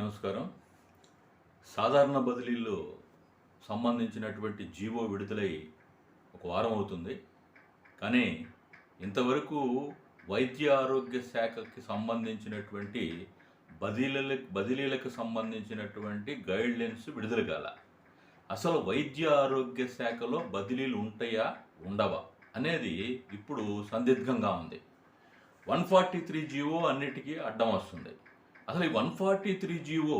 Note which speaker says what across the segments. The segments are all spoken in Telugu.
Speaker 1: నమస్కారం. సాధారణ బదిలీలో సంబంధించినటువంటి జీవో విడుదలై ఒక వారం అవుతుంది. కానీ ఇంతవరకు వైద్య ఆరోగ్య శాఖకి సంబంధించినటువంటి బదిలీలకు సంబంధించినటువంటి గైడ్‌లైన్స్ విడుదల కాల. అసలు వైద్య ఆరోగ్య శాఖలో బదిలీలు ఉంటాయా? ఉండవా? అనేది ఇప్పుడు సందిగ్ధంగా ఉంది. 143 జీవో అన్నిటికీ అడ్డం వస్తుంది. అసలు ఈ 143 జీవో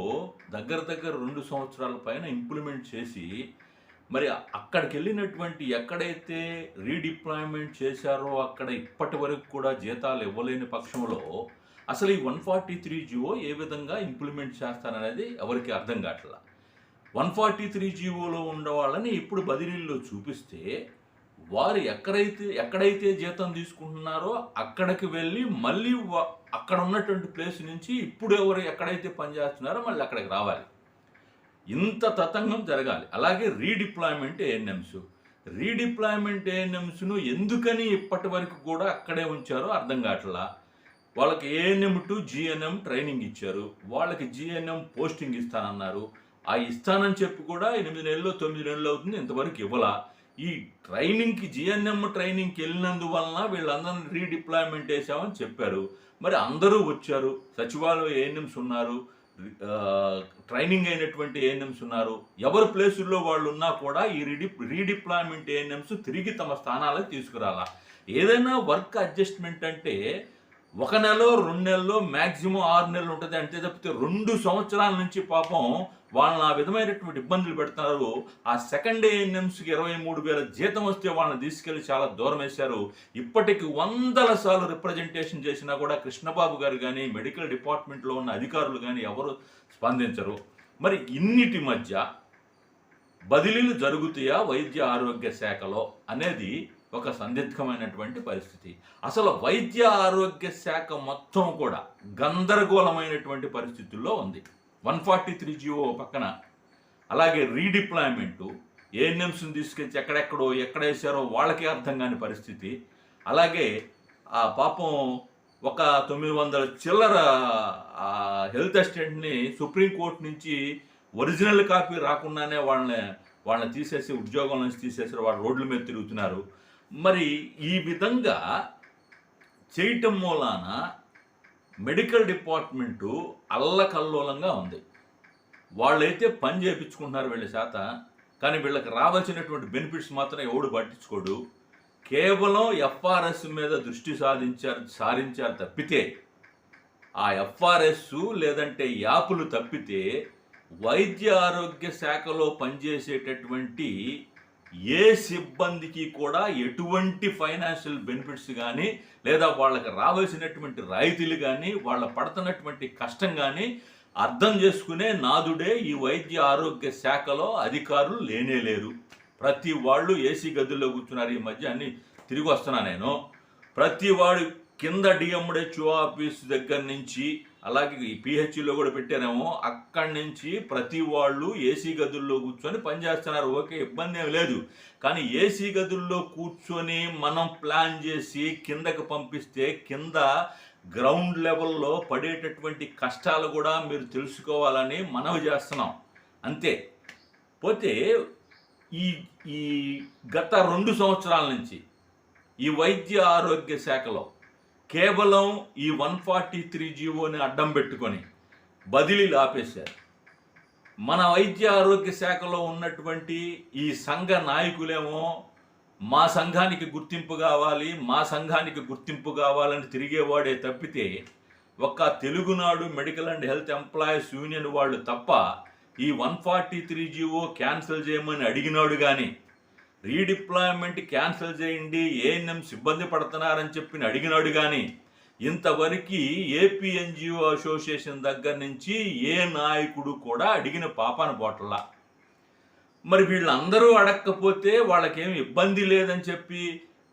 Speaker 1: దగ్గర 2 సంవత్సరాల పైన ఇంప్లిమెంట్ చేసి మరి అక్కడికెళ్ళినటువంటి ఎక్కడైతే రీడిప్లాయ్‌మెంట్ చేశారో అక్కడ ఇప్పటి వరకు కూడా జీతాలు ఇవ్వలేని పక్షంలో అసలు ఈ 143 జీవో ఏ విధంగా ఇంప్లిమెంట్ చేస్తారనేది ఎవరికీ అర్థం కావట్లా. 143 జీవోలో ఉండవాళ్ళని ఇప్పుడు బదిలీల్లో చూపిస్తే వారు ఎక్కడైతే జీతం తీసుకుంటున్నారో అక్కడికి వెళ్ళి మళ్ళీ అక్కడ ఉన్నటువంటి ప్లేస్ నుంచి ఇప్పుడు ఎక్కడైతే పనిచేస్తున్నారో మళ్ళీ అక్కడికి రావాలి. ఇంత తతంగం జరగాలి. అలాగే రీడిప్లాయ్‌మెంట్ ఏఎన్ఎంస్‌ను ఎందుకని ఇప్పటి వరకు కూడా అక్కడే ఉంచారో అర్థం కావట్లా. వాళ్ళకి ఏఎన్ఎం టు జీఎన్ఎం ట్రైనింగ్ ఇచ్చారు. వాళ్ళకి జీఎన్ఎం పోస్టింగ్ ఇస్తానన్నారు. ఆ ఇస్తానని చెప్పి కూడా 8 నెలలు 9 నెలలు అవుతుంది, ఇంతవరకు ఇవ్వలా. ఈ ట్రైనింగ్కి జీఎన్ఎం ట్రైనింగ్కి వెళ్ళినందువలన వీళ్ళందరినీ రీడిప్లాయ్‌మెంట్ వేసామని చెప్పారు. మరి అందరూ వచ్చారు. సచివాలయ ఏఎన్ఎంస్ ఉన్నారు, ట్రైనింగ్ అయినటువంటి ఏఎన్ఎంస్ ఉన్నారు. ఎవరి ప్లేసుల్లో వాళ్ళు ఉన్నా కూడా ఈ రీడిప్లాయ్‌మెంట్ ఏఎన్ఎంస్ తిరిగి తమ స్థానాలకు తీసుకురాలా. ఏదైనా వర్క్ అడ్జస్ట్మెంట్ అంటే 1 నెల 2 నెలల్లో మ్యాక్సిమం 6 నెలలు ఉంటుంది. అంతే తప్పితే 2 సంవత్సరాల నుంచి పాపం వాళ్ళని ఆ విధమైనటువంటి ఇబ్బందులు పెడుతున్నారు. ఆ సెకండ్ ఏఎన్ఎంస్కి 23,000 జీతం వస్తే వాళ్ళని తీసుకెళ్ళి చాలా దూరం వేశారు. ఇప్పటికి వందల సార్లు రిప్రజెంటేషన్ చేసినా కూడా కృష్ణబాబు గారు కానీ మెడికల్ డిపార్ట్మెంట్లో ఉన్న అధికారులు కానీ ఎవరు స్పందించరు. మరి ఇన్నిటి మధ్య బదిలీలు జరుగుతాయా వైద్య ఆరోగ్య శాఖలో అనేది ఒక సందిగ్ధమైనటువంటి పరిస్థితి. అసలు వైద్య ఆరోగ్య శాఖ మొత్తం కూడా గందరగోళమైనటువంటి పరిస్థితుల్లో ఉంది. 143 జీవో పక్కన, అలాగే రీడిప్లాయ్‌మెంటు ఏఎన్ఎంస్ని తీసుకొచ్చి ఎక్కడ వేశారో వాళ్ళకే అర్థం కాని పరిస్థితి. అలాగే ఆ పాపం ఒక 900 చిల్లర హెల్త్ అసిస్టెంట్ని సుప్రీంకోర్టు నుంచి ఒరిజినల్ కాపీ రాకుండానే వాళ్ళని తీసేసి ఉద్యోగం నుంచి తీసేసారు. వాళ్ళు రోడ్ల మీద తిరుగుతున్నారు. మరి ఈ విధంగా చేయటం మూలాన మెడికల్ డిపార్ట్మెంటు అల్లకల్లోలంగా ఉంది. వాళ్ళైతే పని చేయించుకుంటున్నారు వీళ్ళ చేత, కానీ వీళ్ళకి రావాల్సినటువంటి బెనిఫిట్స్ మాత్రం ఎవడు పట్టించుకోడు. కేవలం ఎఫ్ఆర్ఎస్ మీద దృష్టి సారించారు తప్పితే, ఆ ఎఫ్ఆర్ఎస్ లేదంటే యాపులు తప్పితే వైద్య ఆరోగ్య శాఖలో పనిచేసేటటువంటి ఏ సిబ్బందికి కూడా ఎటువంటి ఫైనాన్షియల్ బెనిఫిట్స్ కానీ లేదా వాళ్ళకి రావాల్సినటువంటి రాయితీలు కానీ వాళ్ళ పడుతున్నటువంటి కష్టం కానీ అర్థం చేసుకునే నాదుడే ఈ వైద్య ఆరోగ్య శాఖలో అధికారులు లేనేలేరు. ప్రతి వాళ్ళు ఏసీ గదుల్లో కూర్చున్నారు. ఈ మధ్య అన్ని తిరిగి వస్తున్నా నేను. ప్రతి వాడు కింద డిఎంహెచ్ఓ ఆఫీస్ దగ్గర నుంచి, అలాగే ఈ పిహెచ్లో కూడా పెట్టారేమో, అక్కడి నుంచి ప్రతి వాళ్ళు ఏసీ గదుల్లో కూర్చొని పనిచేస్తున్నారు. ఓకే, ఇబ్బంది ఏం లేదు. కానీ ఏసీ గదుల్లో కూర్చొని మనం ప్లాన్ చేసి కిందకి పంపిస్తే కింద గ్రౌండ్ లెవెల్లో పడేటటువంటి కష్టాలు కూడా మీరు తెలుసుకోవాలని మనవి చేస్తున్నాం. అంతే. పోతే ఈ గత 2 సంవత్సరాల నుంచి ఈ వైద్య ఆరోగ్య శాఖలో కేవలం ఈ 143 జీవోని అడ్డం పెట్టుకొని బదిలీలు ఆపేశారు. మన వైద్య ఆరోగ్య శాఖలో ఉన్నటువంటి ఈ సంఘ నాయకులేమో మా సంఘానికి గుర్తింపు కావాలని తిరిగేవాడే తప్పితే ఒక్క Telugunadu medical and health employees union వాళ్ళు తప్ప ఈ 143 జీవో క్యాన్సిల్ చేయమని అడిగినాడు కానీ, రీడిప్లాయ్‌మెంట్ క్యాన్సిల్ చేయండి, ఏఎన్ఎం సిబ్బంది పడుతున్నారని చెప్పి అడిగినాడు కానీ, ఇంతవరకు ఏపీ ఎన్జిఓ అసోసియేషన్ దగ్గర నుంచి ఏ నాయకుడు కూడా అడిగిన పాపాన పోట్లా. మరి వీళ్ళందరూ అడగకపోతే వాళ్ళకేం ఇబ్బంది లేదని చెప్పి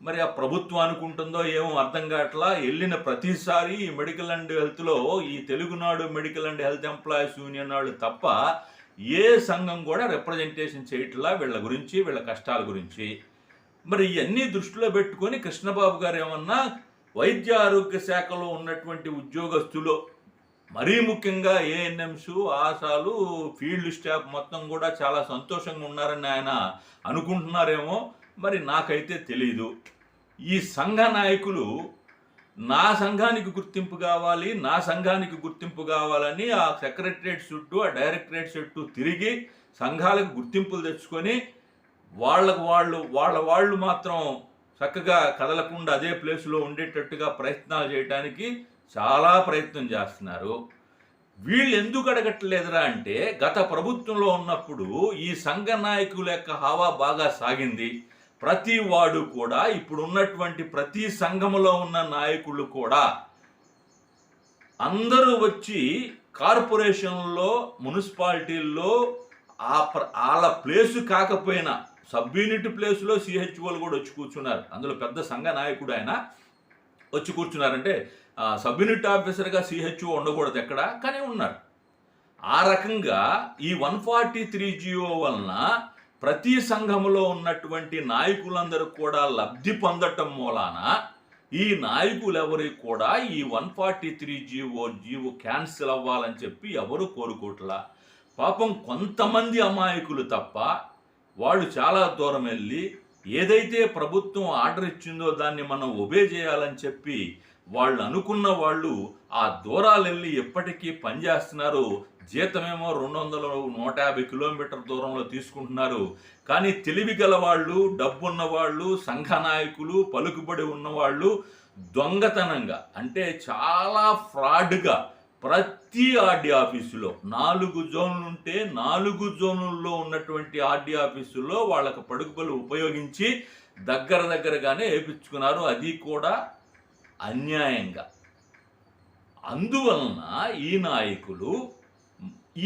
Speaker 1: మరి ఆ ప్రభుత్వం అనుకుంటుందో ఏమో అర్థం కావట్లా. వెళ్ళిన ప్రతిసారి ఈ మెడికల్ అండ్ హెల్త్లో ఈ Telugunadu medical and health employees union వాళ్ళు తప్ప ఏ సంఘం కూడా రిప్రజెంటేషన్ చేయట్లా వీళ్ళ గురించి, వీళ్ళ కష్టాల గురించి. మరి ఇవన్నీ దృష్టిలో పెట్టుకొని కృష్ణబాబు గారు ఏమన్నా వైద్య ఆరోగ్య శాఖలో ఉన్నటువంటి ఉద్యోగస్తులు మరీ ముఖ్యంగా ఏఎన్ఎంస్, ఆశాలు, ఫీల్డ్ స్టాఫ్ మొత్తం కూడా చాలా సంతోషంగా ఉన్నారని ఆయన అనుకుంటున్నారేమో, మరి నాకైతే తెలీదు. ఈ సంఘ నాయకులు నా సంఘానికి గుర్తింపు కావాలి, నా సంఘానికి గుర్తింపు కావాలని ఆ సెక్రటరేట్ చుట్టూ, ఆ డైరెక్టరేట్ చుట్టూ తిరిగి సంఘాలకు గుర్తింపులు తెచ్చుకొని వాళ్ళు మాత్రం చక్కగా కదలకుండా అదే ప్లేస్లో ఉండేటట్టుగా ప్రయత్నాలు చేయడానికి చాలా ప్రయత్నం చేస్తున్నారు. వీళ్ళు ఎందుకు అడగట్లేదురా అంటే, గత ప్రభుత్వంలో ఉన్నప్పుడు ఈ సంఘ నాయకుల యొక్క హవా బాగా సాగింది. ప్రతి వాడు కూడా, ఇప్పుడు ఉన్నటువంటి ప్రతి సంఘములో ఉన్న నాయకులు కూడా అందరూ వచ్చి కార్పొరేషన్లో, మున్సిపాలిటీల్లో వాళ్ళ ప్లేసు కాకపోయినా సబ్ యూనిట్ ప్లేస్లో సిహెచ్ఓలు కూడా వచ్చి కూర్చున్నారు. అందులో పెద్ద సంఘ నాయకుడు ఆయన వచ్చి కూర్చున్నారంటే సబ్ యూనిట్ ఆఫీసర్గా సిహెచ్ఓ ఉండకూడదు ఎక్కడ, కానీ ఉన్నారు. ఆ రకంగా ఈ 143 జియో వలన ప్రతి సంఘములో ఉన్నటువంటి నాయకులందరూ కూడా లబ్ధి పొందటం మూలాన ఈ నాయకులు ఎవరు కూడా ఈ 143 జీవో క్యాన్సిల్ అవ్వాలని చెప్పి ఎవరు కోరుకోవట్లా. పాపం కొంతమంది అమాయకులు తప్ప వాళ్ళు చాలా దూరం వెళ్ళి ఏదైతే ప్రభుత్వం ఆర్డర్ ఇచ్చిందో దాన్ని మనం ఒబే చేయాలని చెప్పి వాళ్ళు అనుకున్న వాళ్ళు ఆ దూరాలు వెళ్ళి ఎప్పటికీ పనిచేస్తున్నారు. జీతమేమో 200-150 కిలోమీటర్ దూరంలో తీసుకుంటున్నారు. కానీ తెలివి గల వాళ్ళు, డబ్బున్న వాళ్ళు, సంఘ నాయకులు, పలుకుబడి ఉన్నవాళ్ళు దొంగతనంగా, అంటే చాలా ఫ్రాడ్గా ప్రతి ఆర్డీ ఆఫీసులో 4 జోన్లు ఉంటే 4 జోనుల్లో ఉన్నటువంటి ఆర్డీ ఆఫీసుల్లో వాళ్ళకు పలుకుబలు ఉపయోగించి దగ్గరగానే వేయించుకున్నారు. అది కూడా అన్యాయంగా. అందువలన ఈ నాయకులు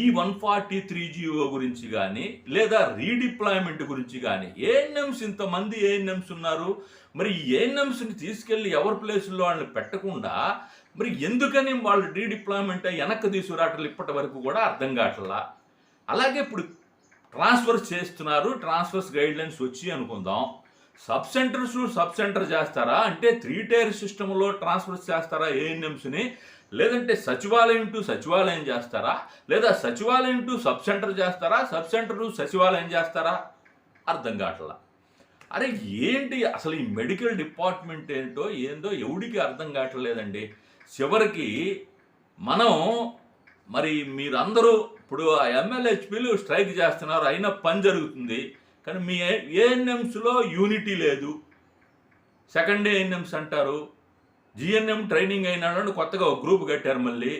Speaker 1: ఈ 143 జియో గురించి కానీ లేదా రీడిప్లాయ్మెంట్ గురించి కానీ, ఏఎన్ఎంస్ ఇంతమంది ఏఎన్ఎంస్ ఉన్నారు, మరి ఏఎన్ఎంస్ని తీసుకెళ్ళి ఎవరి ప్లేసుల్లో వాళ్ళని పెట్టకుండా మరి ఎందుకని వాళ్ళు రీడిప్లాయ్మెంట్ వెనక్కి తీసుకురావట్లేదు ఇప్పటి వరకు కూడా అర్థం కావట్లా. అలాగే ఇప్పుడు ట్రాన్స్ఫర్స్ చేస్తున్నారు, ట్రాన్స్ఫర్స్ గైడ్లైన్స్ వచ్చి అనుకుందాం. సబ్ సెంటర్ చేస్తారా అంటే 3 టైర్ సిస్టంలో ట్రాన్స్ఫర్స్ చేస్తారా ఏఎన్ఎంస్ని, లేదంటే సచివాలయం టు సచివాలయం చేస్తారా, లేదా సచివాలయం టు సబ్ సెంటర్ చేస్తారా, సబ్ సెంటర్ టు సచివాలయం చేస్తారా, అర్థం కావట్లా. అరే ఏంటి అసలు ఈ మెడికల్ డిపార్ట్మెంట్ ఏందో ఎవడికి అర్థం కావట్లేదండి. చివరికి మనం మరి మీరందరూ ఇప్పుడు ఆ ఎంఎల్హెచ్పీలు స్ట్రైక్ చేస్తున్నారు, అయినా పని జరుగుతుంది. కానీ మీ ఏఎన్ఎంస్లో యూనిటీ లేదు. సెకండ్ ఏఎన్ఎంస్ అంటారు, జిఎన్ఎం ట్రైనింగ్ అయినాడు కొత్తగా ఒక గ్రూప్ కట్టారు, మళ్ళీ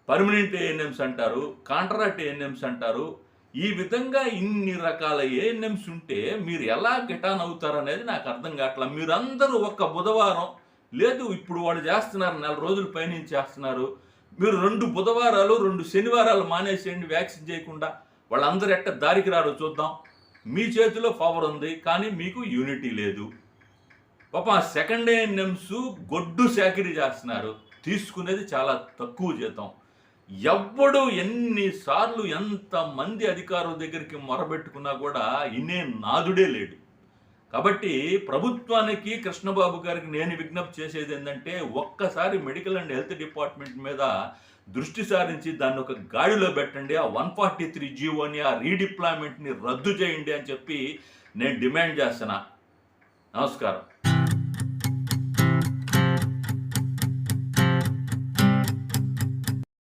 Speaker 1: పర్మనెంట్ ఏఎన్ఎంస్ అంటారు, కాంట్రాక్ట్ ఏఎన్ఎంస్ అంటారు. ఈ విధంగా ఇన్ని రకాల ఏఎన్ఎంస్ ఉంటే మీరు ఎలా గెటాన్ అవుతారు అనేది నాకు అర్థం కావట్లేదు. మీరందరూ ఒక్క బుధవారం లేదు, ఇప్పుడు వాళ్ళు చేస్తున్నారు 4 రోజుల పైనుంచి చేస్తున్నారు. మీరు 2 బుధవారాలు 2 శనివారాలు మానేసేయండి వ్యాక్సిన్ చేయకుండా. వాళ్ళందరూ ఎట్ట దారికి రారో చూద్దాం. మీ చేతిలో పవర్ ఉంది, కానీ మీకు యూనిటీ లేదు. పాప సెకండ్ ఏఎన్ఎంస్ గొడ్డు సేకరీ చేస్తున్నారు, తీసుకునేది చాలా తక్కువ జీతం. ఎవ్వడు ఎన్నిసార్లు ఎంతమంది అధికారుల దగ్గరికి మొరబెట్టుకున్నా కూడా ఇనే నాదుడే లేడు. కాబట్టి ప్రభుత్వానికి, కృష్ణబాబు గారికి నేను విజ్ఞప్తి చేసేది ఏంటంటే, ఒక్కసారి మెడికల్ అండ్ హెల్త్ డిపార్ట్మెంట్ మీద దృష్టి సారించి దాన్ని ఒక గాడిలో పెట్టండి. ఆ 143 జీవోని, ఆ రీడిప్లాయ్మెంట్ని రద్దు చేయండి అని చెప్పి నేను డిమాండ్ చేస్తున్నా. నమస్కారం.